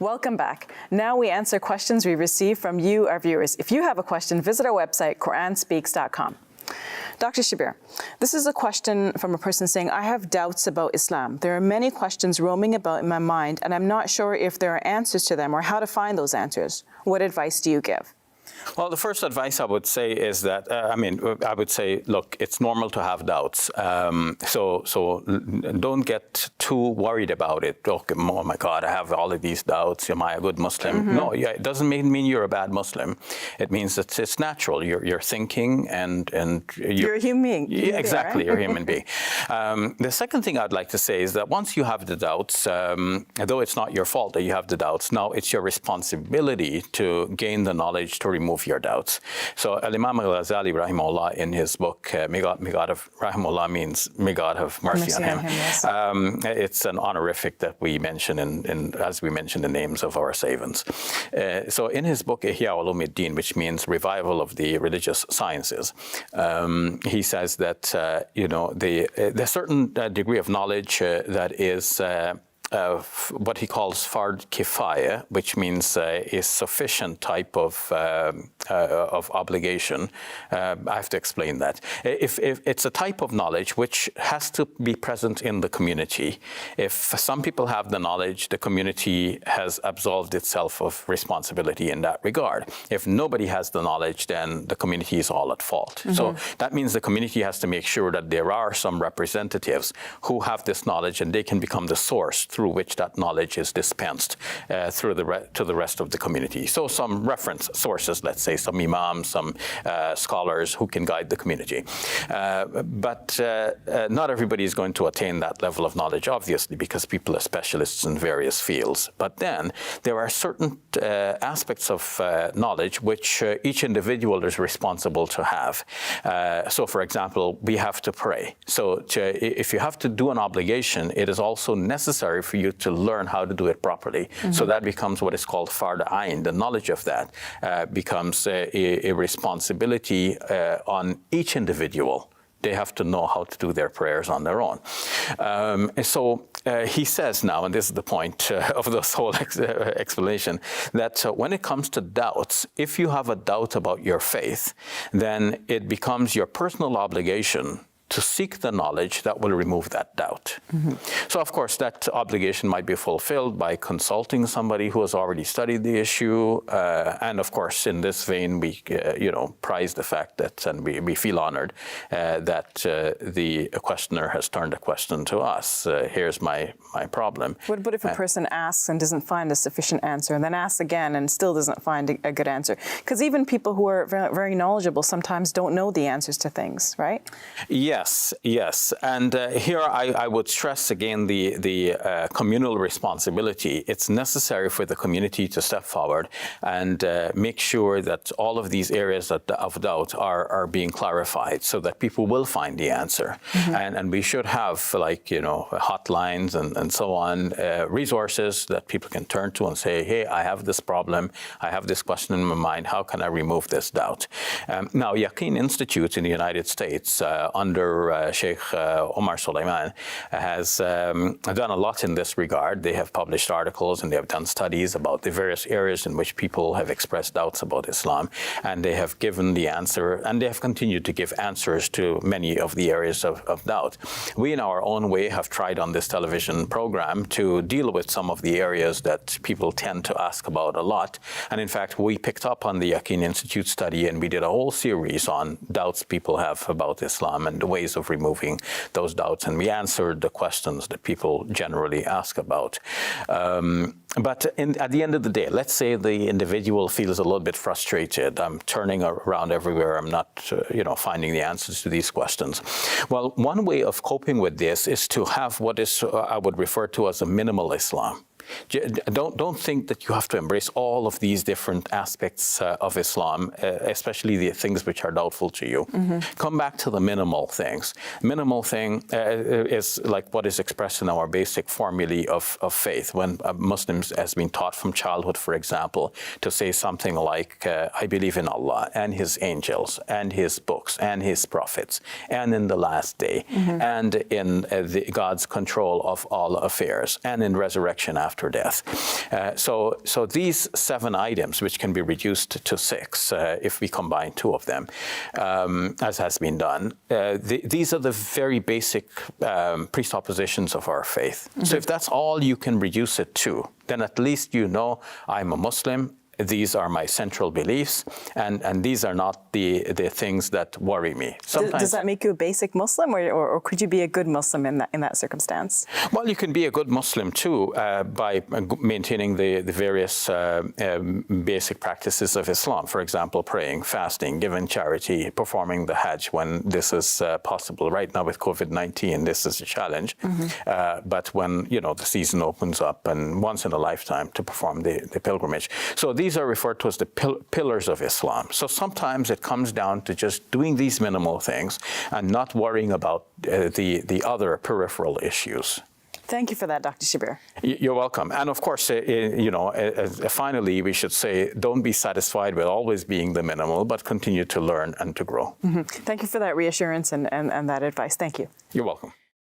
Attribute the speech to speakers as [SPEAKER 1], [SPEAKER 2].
[SPEAKER 1] Welcome back. Now we answer questions we receive from you, our viewers. If you have a question, visit our website, QuranSpeaks.com. Dr. Shabir, this is a question from a person saying, I have doubts about Islam. There are many questions roaming about in my mind, and I'm not sure if there are answers to them or how to find those answers. What advice do you give?
[SPEAKER 2] Well, the first advice I would say is that, I would say, look, it's normal to have doubts. So don't get too worried about it. Okay, oh my God, I have all of these doubts. Am I a good Muslim? Mm-hmm. No, it doesn't mean you're a bad Muslim. It means that it's natural. You're thinking and
[SPEAKER 1] you're a human being.
[SPEAKER 2] Yeah, exactly, right? You're a human being. The second thing I'd like to say is that once you have the doubts, though it's not your fault that you have the doubts, now it's your responsibility to gain the knowledge to remove your doubts. So Imam al-Ghazali, rahimahullah, in his book, may God have, rahimahullah means may God have mercy on him.
[SPEAKER 1] Yes.
[SPEAKER 2] It's an honorific that we mention as we mention the names of our savants. So in his book, Ihya Ulumuddin, which means revival of the religious sciences, he says that, there's a certain degree of knowledge that is what he calls fard kifaya, which means a sufficient type of obligation. I have to explain that. If it's a type of knowledge which has to be present in the community. If some people have the knowledge, the community has absolved itself of responsibility in that regard. If nobody has the knowledge, then the community is all at fault. Mm-hmm. So that means the community has to make sure that there are some representatives who have this knowledge and they can become the source through which that knowledge is dispensed to the rest of the community. So some reference sources, let's say some imams, some scholars who can guide the community. But not everybody is going to attain that level of knowledge, obviously, because people are specialists in various fields. But then there are certain aspects of knowledge which each individual is responsible to have. So, for example, we have to pray. So if you have to do an obligation, it is also necessary for you to learn how to do it properly. Mm-hmm. So that becomes what is called fard ayn. The knowledge of that becomes a responsibility on each individual. They have to know how to do their prayers on their own. So he says now, and this is the point of this whole explanation, that when it comes to doubts, if you have a doubt about your faith, then it becomes your personal obligation to seek the knowledge that will remove that doubt. Mm-hmm. So, of course, that obligation might be fulfilled by consulting somebody who has already studied the issue. And, of course, in this vein, we, prize the fact that, and we feel honored that the questioner has turned a question to us. Here's my problem.
[SPEAKER 1] What if a person asks and doesn't find a sufficient answer, and then asks again and still doesn't find a good answer? Because even people who are very, very knowledgeable sometimes don't know the answers to things, right?
[SPEAKER 2] Yes. And here I would stress again the communal responsibility. It's necessary for the community to step forward and make sure that all of these areas of doubt are being clarified so that people will find the answer. Mm-hmm. And we should have, hotlines and so on, resources that people can turn to and say, hey, I have this problem, I have this question in my mind, how can I remove this doubt? Now, Yaqeen Institute in the United States, under Sheikh Omar Suleiman, has done a lot in this regard. They have published articles and they have done studies about the various areas in which people have expressed doubts about Islam, and they have given the answer, and they have continued to give answers to many of the areas of doubt. We, in our own way, have tried on this television program to deal with some of the areas that people tend to ask about a lot. And in fact, we picked up on the Yaqeen Institute study and we did a whole series on doubts people have about Islam and the ways of removing those doubts, and we answered the questions that people generally ask about. But at the end of the day, let's say the individual feels a little bit frustrated. I'm turning around everywhere. I'm not, finding the answers to these questions. Well, one way of coping with this is to have what is I would refer to as a minimal Islam. Don't think that you have to embrace all of these different aspects of Islam, especially the things which are doubtful to you. Mm-hmm. Come back to the minimal things. Minimal thing is like what is expressed in our basic formulae of faith. When Muslims has been taught from childhood, for example, to say something like, I believe in Allah and His angels and His books and His prophets and in the last day, mm-hmm. and in God's control of all affairs and in resurrection after after death. So these 7 items, which can be reduced to 6 if we combine 2 of them, as has been done, these are the very basic presuppositions of our faith. Mm-hmm. So if that's all you can reduce it to, then at least you know I'm a Muslim. These are my central beliefs, and these are not the things that worry me.
[SPEAKER 1] Does that make you a basic Muslim, or could you be a good Muslim in that circumstance?
[SPEAKER 2] Well, you can be a good Muslim too by maintaining the various basic practices of Islam. For example, praying, fasting, giving charity, performing the Hajj when this is possible. Right now with COVID-19, this is a challenge. Mm-hmm. But when the season opens up, and once in a lifetime to perform the pilgrimage. So these are referred to as the pillars of Islam. So sometimes it comes down to just doing these minimal things and not worrying about the other peripheral issues.
[SPEAKER 1] Thank you for that, Dr. Shabir.
[SPEAKER 2] You're welcome. And of course, finally, we should say, don't be satisfied with always being the minimal, but continue to learn and to grow.
[SPEAKER 1] Mm-hmm. Thank you for that reassurance and that advice. Thank you.
[SPEAKER 2] You're welcome.